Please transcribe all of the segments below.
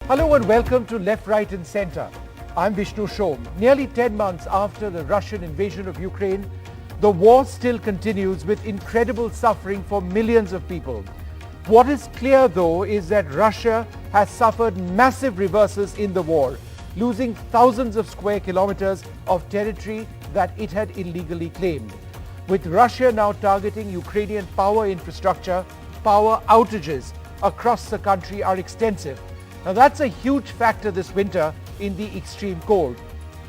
Hello and welcome to Left, Right and Centre. I'm Vishnu Shom. Nearly 10 months after the Russian invasion of Ukraine, the war still continues with incredible suffering for millions of people. What is clear though is that Russia has suffered massive reverses in the war, losing thousands of square kilometers of territory that it had illegally claimed. With Russia now targeting Ukrainian power infrastructure, power outages across the country are extensive. Now that's a huge factor this winter in the extreme cold.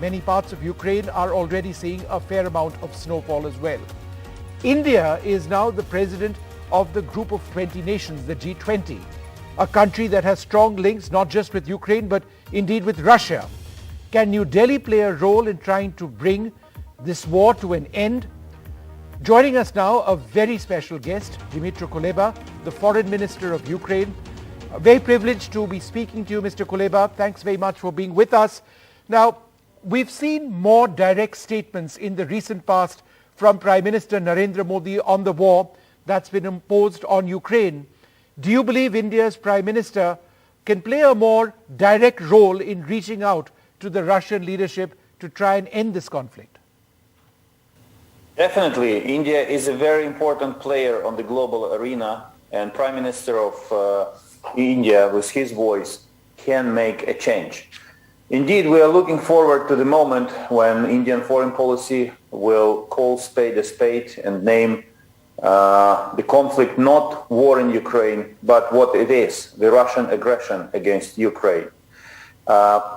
Many parts of Ukraine are already seeing a fair amount of snowfall as well. India is now the president of the group of 20 nations, the G20, a country that has strong links not just with Ukraine but indeed with Russia. Can New Delhi play a role in trying to bring this war to an end? Joining us now, a very special guest, Dmytro Kuleba, the Foreign Minister of Ukraine. Very privileged to be speaking to you, Mr. Kuleba. Thanks very much for being with us. Now, we've seen more direct statements in the recent past from Prime Minister Narendra Modi on the war that's been imposed on Ukraine. Do you believe India's Prime Minister can play a more direct role in reaching out to the Russian leadership to try and end this conflict? Definitely. India is a very important player on the global arena, and Prime Minister of India, with his voice, can make a change. Indeed, we are looking forward to the moment when Indian foreign policy will call spade a spade and name the conflict not war in Ukraine, but what it is, the Russian aggression against Ukraine.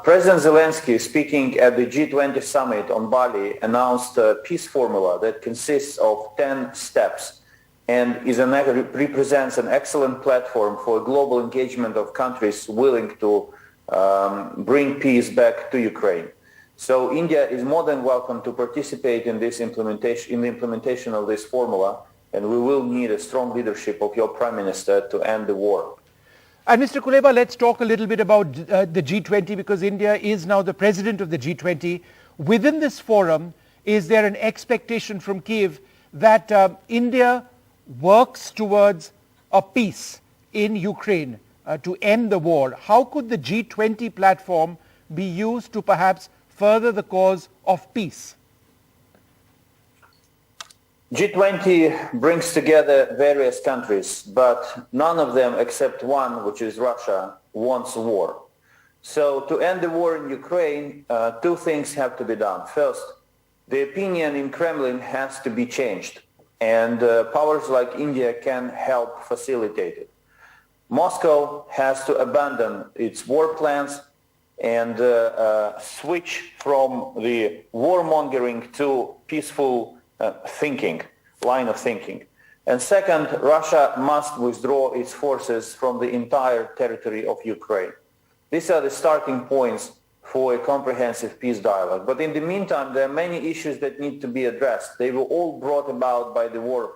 President Zelensky, speaking at the G20 summit on Bali, announced a peace formula that consists of 10 steps and represents an excellent platform for global engagement of countries willing to bring peace back to Ukraine. So India is more than welcome to participate in this implementation, in the implementation of this formula, and we will need a strong leadership of your Prime Minister to end the war. And Mr. Kuleba, let's talk a little bit about the G20, because India is now the president of the G20. Within this forum, is there an expectation from Kiev that India works towards a peace in Ukraine to end the war? How could the G20 platform be used to perhaps further the cause of peace? G20 brings together various countries, but none of them except one, which is Russia, wants war. So to end the war in Ukraine, two things have to be done. First, the opinion in Kremlin has to be changed, and powers like India can help facilitate it. Moscow has to abandon its war plans and switch from the warmongering to peaceful line of thinking. And second, Russia must withdraw its forces from the entire territory of Ukraine. These are the starting points for a comprehensive peace dialogue. But in the meantime, there are many issues that need to be addressed. They were all brought about by the war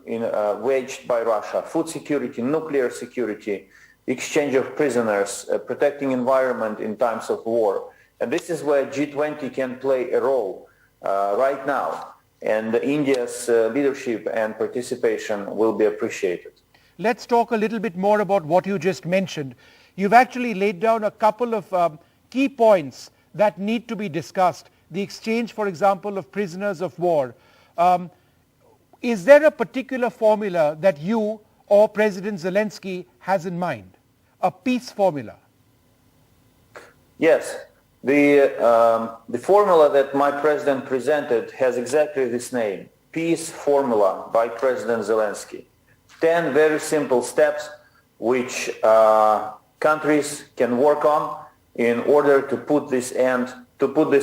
waged by Russia: food security, nuclear security, exchange of prisoners, protecting environment in times of war. And this is where G20 can play a role right now. And India's leadership and participation will be appreciated. Let's talk a little bit more about what you just mentioned. You've actually laid down a couple of key points that need to be discussed. The exchange, for example, of prisoners of war. Is there a particular formula that you or President Zelensky has in mind? A peace formula? Yes. The formula that my president presented has exactly this name: Peace Formula by President Zelensky. 10 very simple steps which countries can work on in order to put this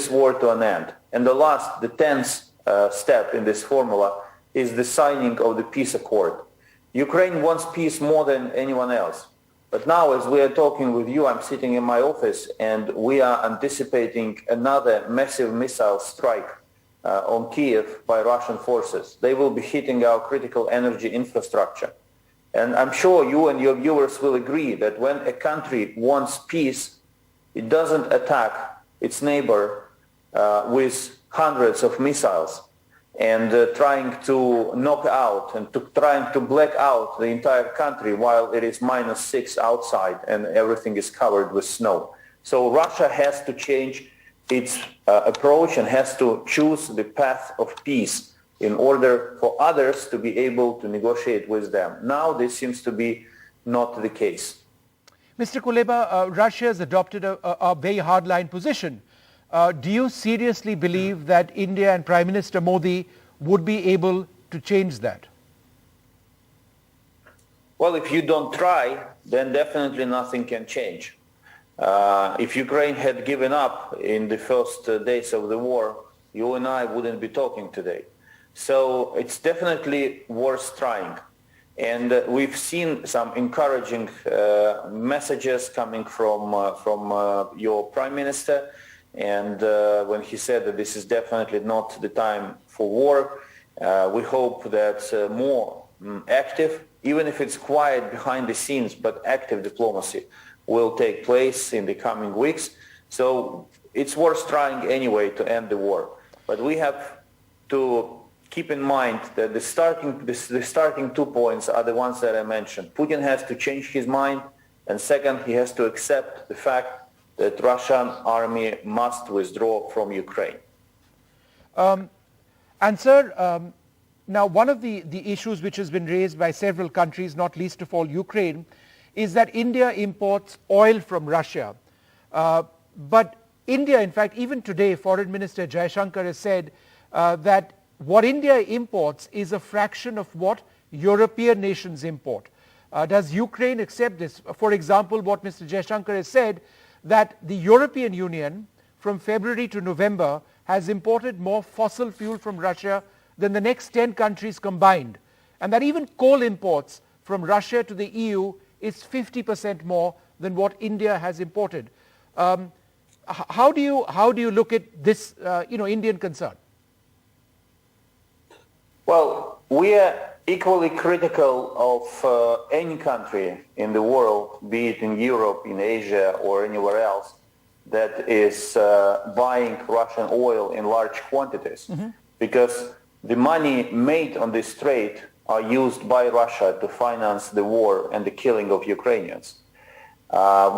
war to an end. And the 10th step in this formula is the signing of the peace accord. Ukraine wants peace more than anyone else. But now, as we are talking with you, I'm sitting in my office and we are anticipating another massive missile strike on Kiev by Russian forces. They will be hitting our critical energy infrastructure. And I'm sure you and your viewers will agree that when a country wants peace, it doesn't attack its neighbor with hundreds of missiles. and trying to knock out and trying to black out the entire country while it is -6 outside and everything is covered with snow. So Russia has to change its approach and has to choose the path of peace in order for others to be able to negotiate with them. Now this seems to be not the case. Mr. Kuleba, Russia has adopted a very hardline position. Do you seriously believe that India and Prime Minister Modi would be able to change that? Well, if you don't try, then definitely nothing can change. If Ukraine had given up in the first days of the war, you and I wouldn't be talking today. So it's definitely worth trying. And we've seen some encouraging messages coming from your Prime Minister, and when he said that this is definitely not the time for war. We hope that more active, even if it's quiet behind the scenes, but active diplomacy will take place in the coming weeks. So it's worth trying anyway to end the war. But we have to keep in mind that the starting 2 points are the ones that I mentioned. Putin has to change his mind, and second, he has to accept the fact that Russian army must withdraw from Ukraine. And sir, now one of the issues which has been raised by several countries, not least of all Ukraine, is that India imports oil from Russia. But India, in fact, even today, Foreign Minister Jaishankar has said that what India imports is a fraction of what European nations import. Does Ukraine accept this? For example, what Mr. Jaishankar has said, that the European Union from February to November has imported more fossil fuel from Russia than the next 10 countries combined, and that even coal imports from Russia to the EU is 50% more than what India has imported. How do you look at this Indian concern? Well, we are equally critical of any country in the world, be it in Europe, in Asia, or anywhere else, that is buying Russian oil in large quantities, because the money made on this trade are used by Russia to finance the war and the killing of Ukrainians.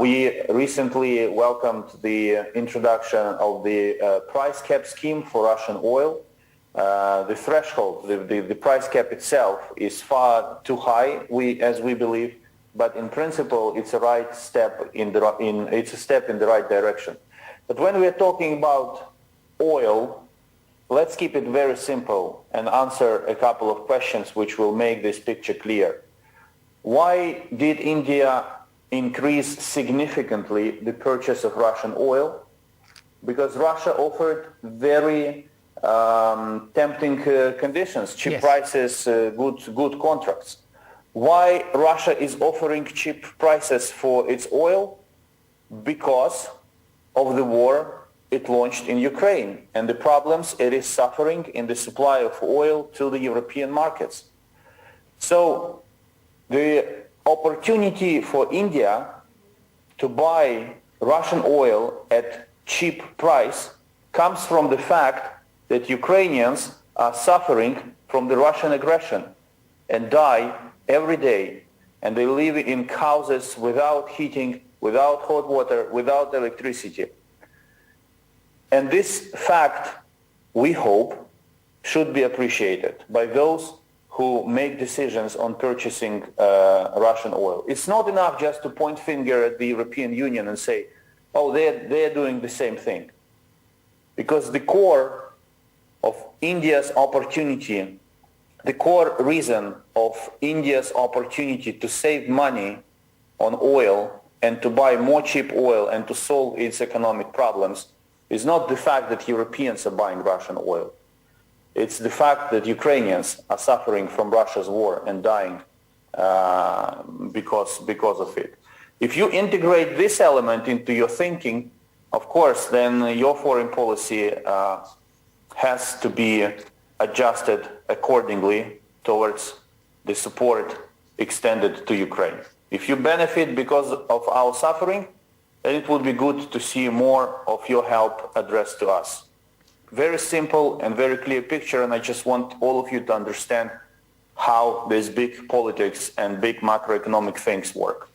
We recently welcomed the introduction of the price cap scheme for Russian oil. The threshold, the price cap itself is far too high, as we believe, but in principle it's a step in the right direction. But when we are talking about oil, let's keep it very simple and answer a couple of questions which will make this picture clear. Why did India increase significantly the purchase of Russian oil? Because Russia offered very tempting conditions, cheap prices, good contracts. Why Russia is offering cheap prices for its oil? Because of the war it launched in Ukraine and the problems it is suffering in the supply of oil to the European markets. So the opportunity for India to buy Russian oil at cheap price comes from the fact that Ukrainians are suffering from the Russian aggression and die every day, and they live in houses without heating, without hot water, without electricity. And this fact, we hope, should be appreciated by those who make decisions on purchasing Russian oil. It's not enough just to point finger at the European Union and say, oh, they're doing the same thing. Because the core of India's opportunity, the core reason of India's opportunity to save money on oil and to buy more cheap oil and to solve its economic problems is not the fact that Europeans are buying Russian oil. It's the fact that Ukrainians are suffering from Russia's war and dying because of it. If you integrate this element into your thinking, of course, then your foreign policy has to be adjusted accordingly towards the support extended to Ukraine. If you benefit because of our suffering, then it would be good to see more of your help addressed to us. Very simple and very clear picture, and I just want all of you to understand how these big politics and big macroeconomic things work.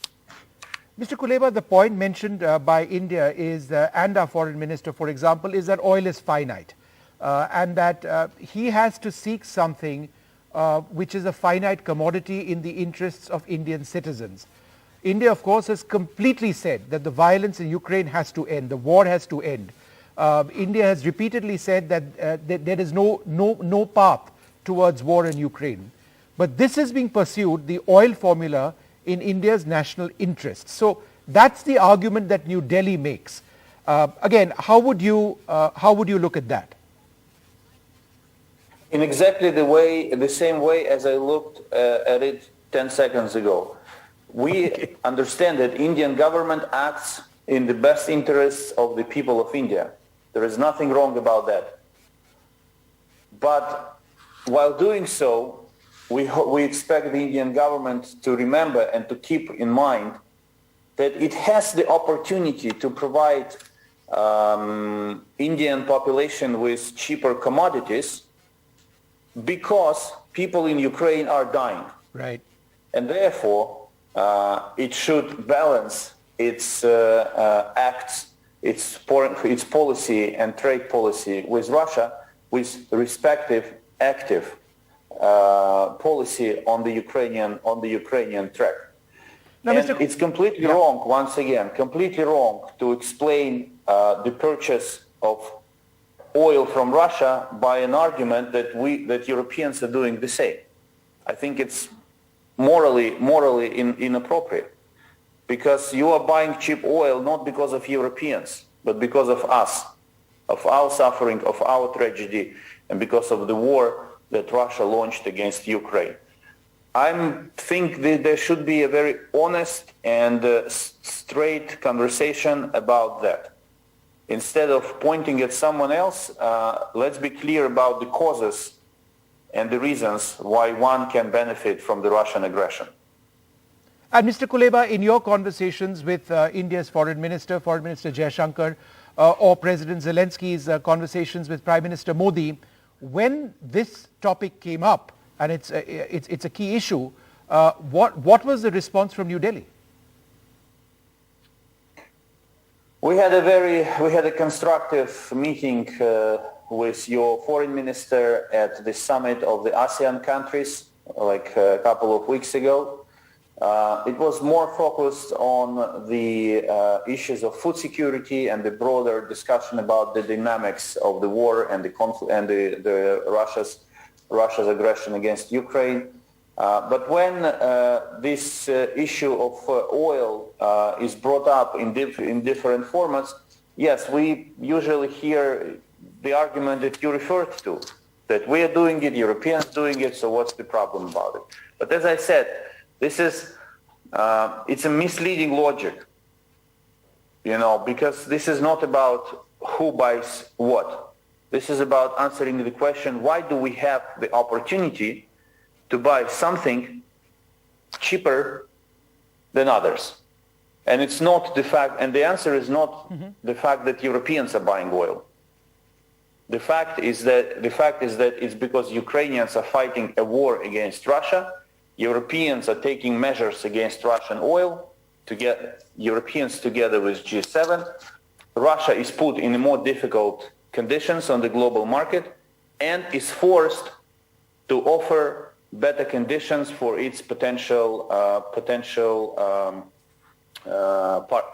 Mr. Kuleba, the point mentioned by India is, and our foreign minister, for example, is that oil is finite and that he has to seek something which is a finite commodity in the interests of Indian citizens. India, of course, has completely said that the violence in Ukraine has to end, the war has to end. India has repeatedly said that there is no path towards war in Ukraine. But this is being pursued, the oil formula, in India's national interest. So that's the argument that New Delhi makes. Again, how would you look at that? In exactly the same way as I looked at it 10 seconds ago. We understand that Indian government acts in the best interests of the people of India. There is nothing wrong about that. But while doing so, we expect the Indian government to remember and to keep in mind that it has the opportunity to provide Indian population with cheaper commodities because people in Ukraine are dying. Right. And therefore, it should balance its acts, its policy and trade policy with Russia, with respective active policy on the Ukrainian track. Now, and it's completely wrong, once again, completely wrong to explain the purchase of oil from Russia by an argument that Europeans are doing the same. I think it's morally inappropriate, because you are buying cheap oil not because of Europeans, but because of us, of our suffering, of our tragedy, and because of the war that Russia launched against Ukraine. I think that there should be a very honest and straight conversation about that. Instead of pointing at someone else, let's be clear about the causes and the reasons why one can benefit from the Russian aggression. And Mr. Kuleba, in your conversations with India's Foreign Minister Jaishankar, or President Zelensky's conversations with Prime Minister Modi, when this topic came up, and it's a key issue, what was the response from New Delhi? We had a constructive meeting with your foreign minister at the summit of the ASEAN countries like a couple of weeks ago. It was more focused on the issues of food security and the broader discussion about the dynamics of the war and the conflict and the Russia's aggression against Ukraine. But when this issue of oil is brought up in different formats, yes, we usually hear the argument that you referred to, that we are doing it, Europeans doing it, so what's the problem about it? But as I said, this is it's a misleading logic, because this is not about who buys what. This is about answering the question, why do we have the opportunity to buy something cheaper than others? And it's not the fact, and the answer is not the fact that Europeans are buying oil. The fact is that it's because Ukrainians are fighting a war against Russia. Europeans are taking measures against Russian oil to get Europeans together with G7. Russia is put in more difficult conditions on the global market and is forced to offer better conditions for its potential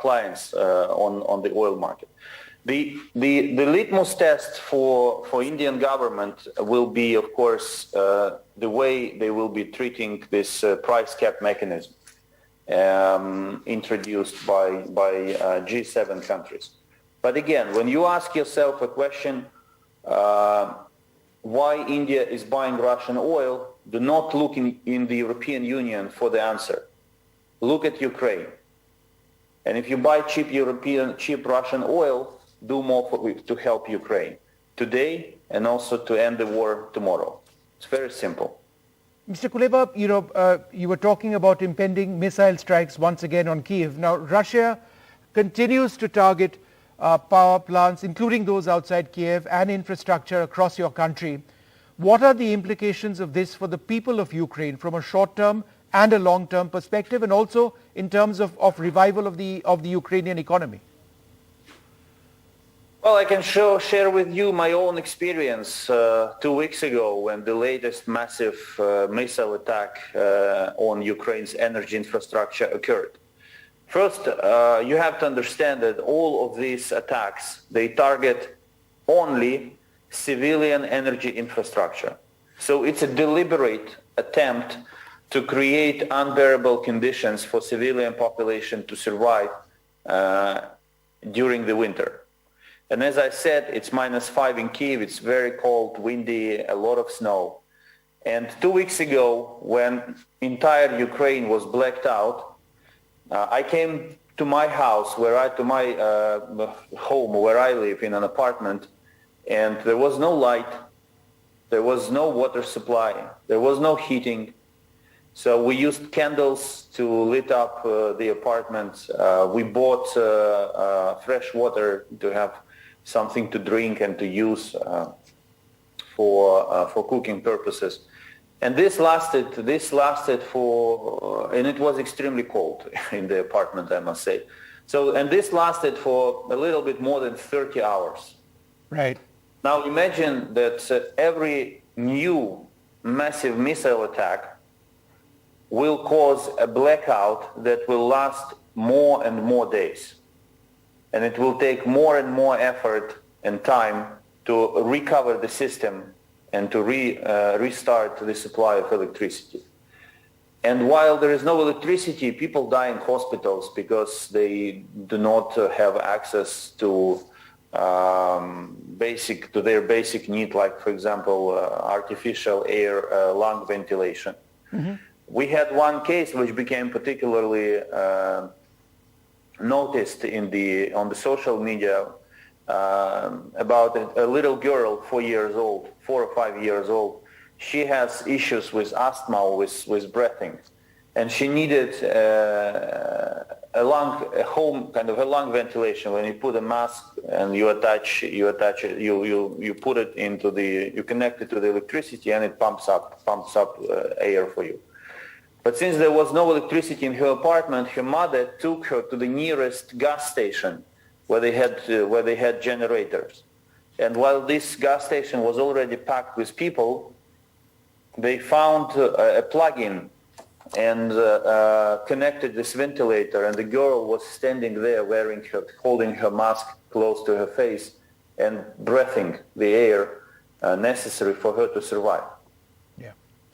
clients on the oil market. The litmus test for Indian government will be, of course, the way they will be treating this price cap mechanism introduced by G7 countries. But again, when you ask yourself a question, why India is buying Russian oil, do not look in the European Union for the answer. Look at Ukraine. And if you buy cheap Russian oil, do more to help Ukraine today and also to end the war tomorrow. It's very simple. Mr. Kuleba, you were talking about impending missile strikes once again on Kyiv. Now, Russia continues to target power plants, including those outside Kiev, and infrastructure across your country. What are the implications of this for the people of Ukraine from a short-term and a long-term perspective, and also in terms of revival of the Ukrainian economy? Well, I can share with you my own experience 2 weeks ago when the latest massive missile attack on Ukraine's energy infrastructure occurred. First, you have to understand that all of these attacks, they target only civilian energy infrastructure. So it's a deliberate attempt to create unbearable conditions for civilian population to survive during the winter. And as I said, it's -5 in Kyiv. It's very cold, windy, a lot of snow. And 2 weeks ago, when entire Ukraine was blacked out, I came to my house, to my home where I live in an apartment, and there was no light, there was no water supply, there was no heating. So we used candles to lit up the apartment. We bought fresh water to have something to drink and to use for cooking purposes. And this lasted for, and it was extremely cold in the apartment, I must say. So, and this lasted for a little bit more than 30 hours. Right. Now imagine that every new massive missile attack will cause a blackout that will last more and more days. And it will take more and more effort and time to recover the system and to restart the supply of electricity. And while there is no electricity, people die in hospitals because they do not have access to their basic need, like, for example, artificial air, lung ventilation. Mm-hmm. We had one case which became particularly noticed on the social media about a little girl, 4 or 5 years old. She has issues with asthma, with breathing, and she needed a lung ventilation. When you put a mask and you put it you connect it to the electricity, and it pumps up air for you. But since there was no electricity in her apartment, her mother took her to the nearest gas station where they had generators. And while this gas station was already packed with people, they found a plug-in and connected this ventilator, and the girl was standing there holding her mask close to her face and breathing the air necessary for her to survive.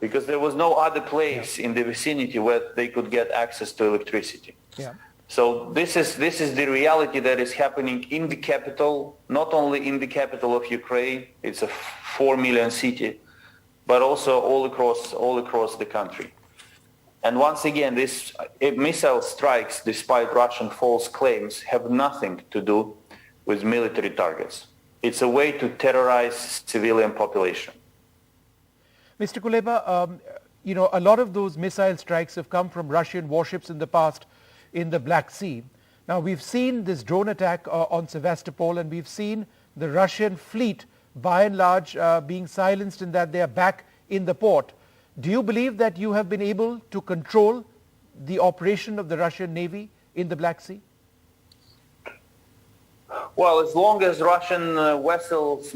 Because there was no other place in the vicinity where they could get access to electricity. Yeah. So this is the reality that is happening in the capital, not only in the capital of Ukraine, it's a 4 million city, but also all across the country. And once again, these missile strikes, despite Russian false claims, have nothing to do with military targets. It's a way to terrorize civilian population. Mr. Kuleba, a lot of those missile strikes have come from Russian warships in the past in the Black Sea. Now, we've seen this drone attack on Sevastopol, and we've seen the Russian fleet, by and large, being silenced in that they are back in the port. Do you believe that you have been able to control the operation of the Russian Navy in the Black Sea? Well, as long as Russian vessels,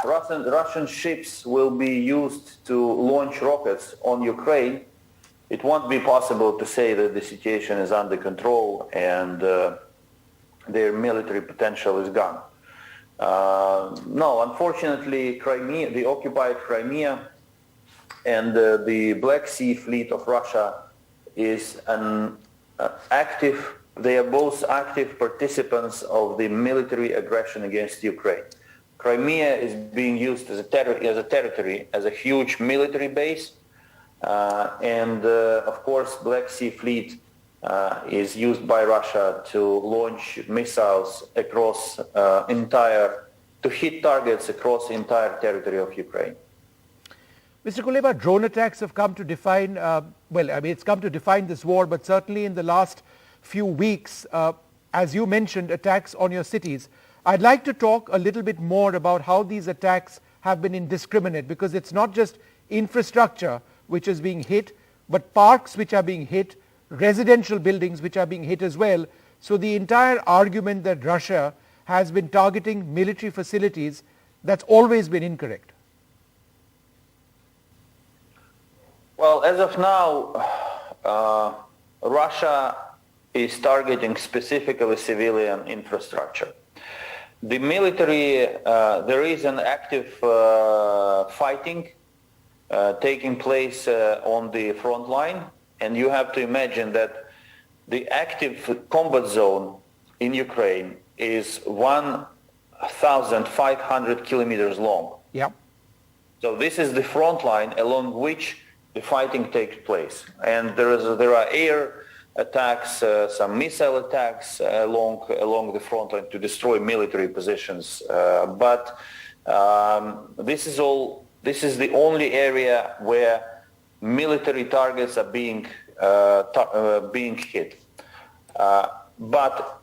Russian ships will be used to launch rockets on Ukraine, it won't be possible to say that the situation is under control and their military potential is gone. No, unfortunately, Crimea, the occupied Crimea, and the Black Sea fleet of Russia is they are both active participants of the military aggression against Ukraine. Crimea is being used as a territory, as a huge military base, and of course, Black Sea fleet is used by Russia to launch missiles to hit targets across the entire territory of Ukraine. Mr. Kuleba, drone attacks have come to define, it's come to define this war, but certainly in the last few weeks, as you mentioned, attacks on your cities. I'd like to talk a little bit more about how these attacks have been indiscriminate, because it's not just infrastructure which is being hit, but parks which are being hit, residential buildings which are being hit as well. So the entire argument that Russia has been targeting military facilities, that's always been incorrect. Well, as of now, Russia is targeting specifically civilian infrastructure. The military, there is an active fighting taking place on the front line, and you have to imagine that the active combat zone in Ukraine is 1,500 kilometers long. Yeah. So this is the front line along which the fighting takes place, and there are air attacks, some missile attacks along the front line to destroy military positions. But this is the only area where military targets are being hit. But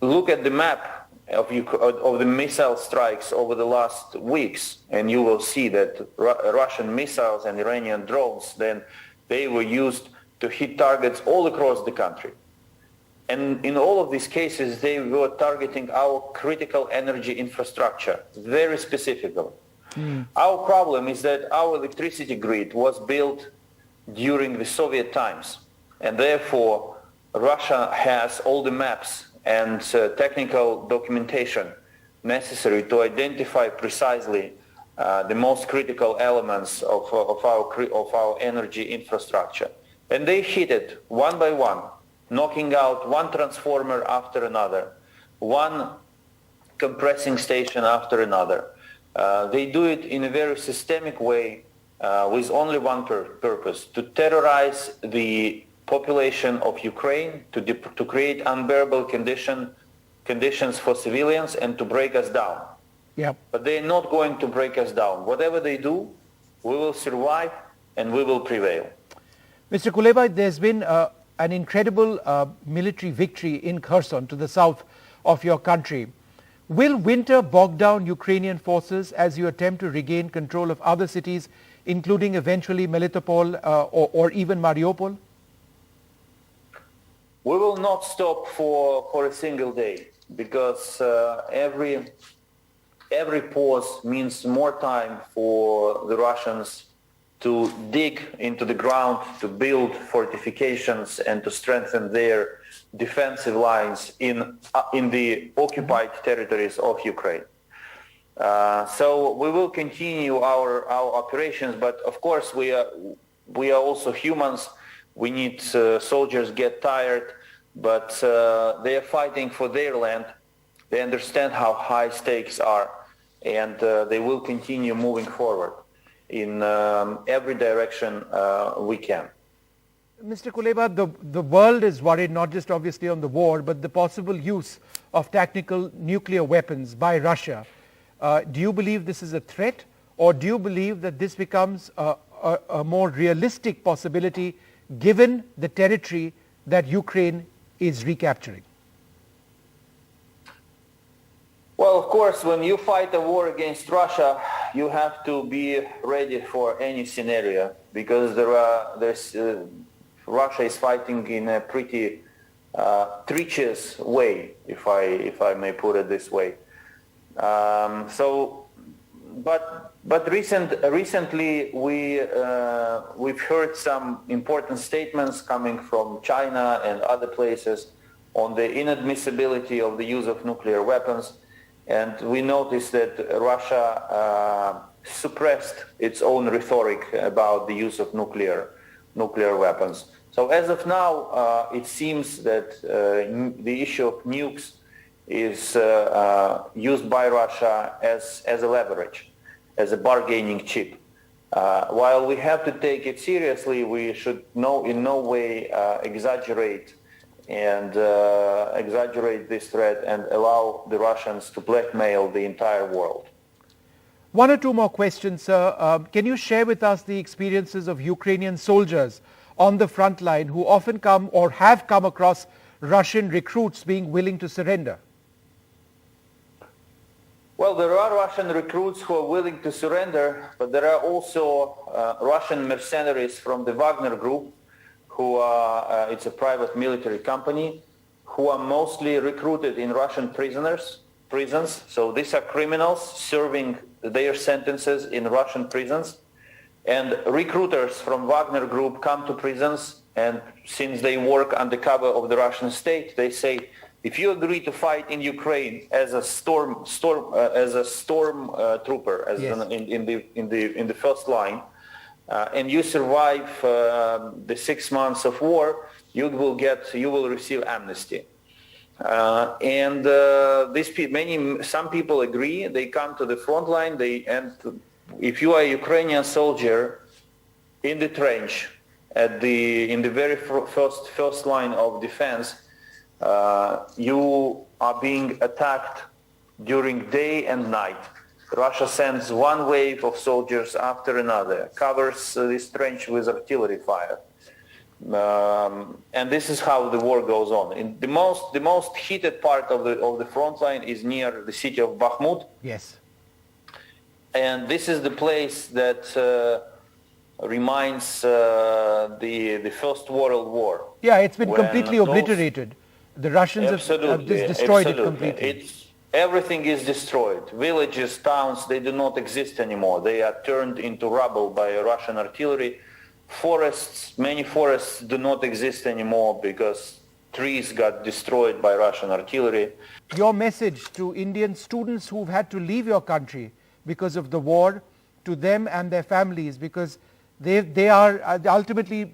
look at the map of the missile strikes over the last weeks, and you will see that Russian missiles and Iranian drones, then they were used to hit targets all across the country. And in all of these cases, they were targeting our critical energy infrastructure very specifically. Our problem is that our electricity grid was built during the Soviet times, and therefore Russia has all the maps and technical documentation necessary to identify precisely the most critical elements of our energy infrastructure. And they hit it one by one, knocking out one transformer after another, one compressing station after another. They do it in a very systemic way with only one purpose: to terrorize the population of Ukraine, to create unbearable conditions for civilians, and to break us down. Yep. But they're not going to break us down. Whatever they do, we will survive and we will prevail. Mr. Kuleba, there's been an incredible military victory in Kherson, to the south of your country. Will winter bog down Ukrainian forces as you attempt to regain control of other cities, including eventually Melitopol or even Mariupol? We will not stop for a single day, because every pause means more time for the Russians to dig into the ground, to build fortifications, and to strengthen their defensive lines in the occupied territories of Ukraine. So we will continue our operations, but of course we are also humans. We need soldiers get tired, but they are fighting for their land. They understand how high stakes are, and they will continue moving forward in every direction we can. Mr. Kuleba, the world is worried not just obviously on the war, but the possible use of tactical nuclear weapons by Russia. Do you believe this is a threat, or do you believe that this becomes a more realistic possibility given the territory that Ukraine is recapturing? Well, of course, when you fight a war against Russia, you have to be ready for any scenario, because Russia is fighting in a pretty treacherous way, if I may put it this way. But recently we've heard some important statements coming from China and other places on the inadmissibility of the use of nuclear weapons. And we noticed that Russia suppressed its own rhetoric about the use of nuclear weapons. So as of now, it seems that the issue of nukes is used by Russia as a leverage, as a bargaining chip. While we have to take it seriously, we should in no way exaggerate this threat and allow the Russians to blackmail the entire world. One or two more questions, sir. Can you share with us the experiences of Ukrainian soldiers on the front line who often come or have come across Russian recruits being willing to surrender? Well, there are Russian recruits who are willing to surrender, but there are also Russian mercenaries from the Wagner Group, who are, it's a private military company, who are mostly recruited in Russian prisons. So these are criminals serving their sentences in Russian prisons. And recruiters from Wagner Group come to prisons, and since they work under cover of the Russian state, they say, if you agree to fight in Ukraine as a storm trooper, as Yes. in the first line, and you survive the 6 months of war, you will receive amnesty. Some people agree. They come to the front line. If you are a Ukrainian soldier in the trench in the very first line of defense, you are being attacked during day and night. Russia sends one wave of soldiers after another, covers this trench with artillery fire. And this is how the war goes on. The most heated part of the front line is near the city of Bakhmut. Yes. And this is the place that reminds the First World War. Yeah, it's been completely obliterated. The Russians have just destroyed it completely. Everything is destroyed. Villages, towns, they do not exist anymore. They are turned into rubble by Russian artillery. Forests, many forests do not exist anymore because trees got destroyed by Russian artillery. Your message to Indian students who've had to leave your country because of the war, to them and their families, because they are ultimately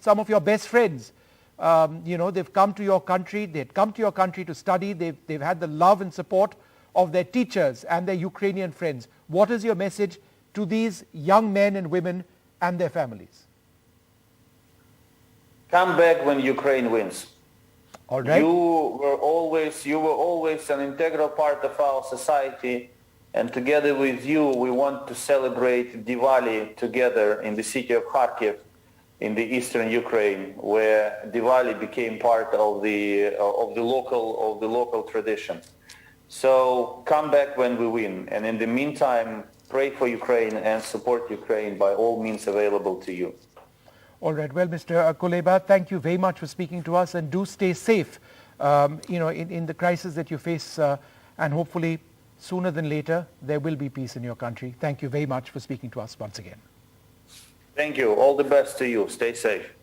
some of your best friends. They've come to your country, they've come to your country to study, they've had the love and support of their teachers and their Ukrainian friends. What is your message to these young men and women and their families? Come back when Ukraine wins. All right. You were always an integral part of our society, and together with you, we want to celebrate Diwali together in the city of Kharkiv, in the eastern Ukraine, where Diwali became part of the local tradition. So come back when we win, and in the meantime, pray for Ukraine and support Ukraine by all means available to you. All right. Well, Mr. Kuleba, thank you very much for speaking to us, and do stay safe, in the crisis that you face, and hopefully sooner than later there will be peace in your country. Thank you very much for speaking to us once again. Thank you. All the best to you. Stay safe.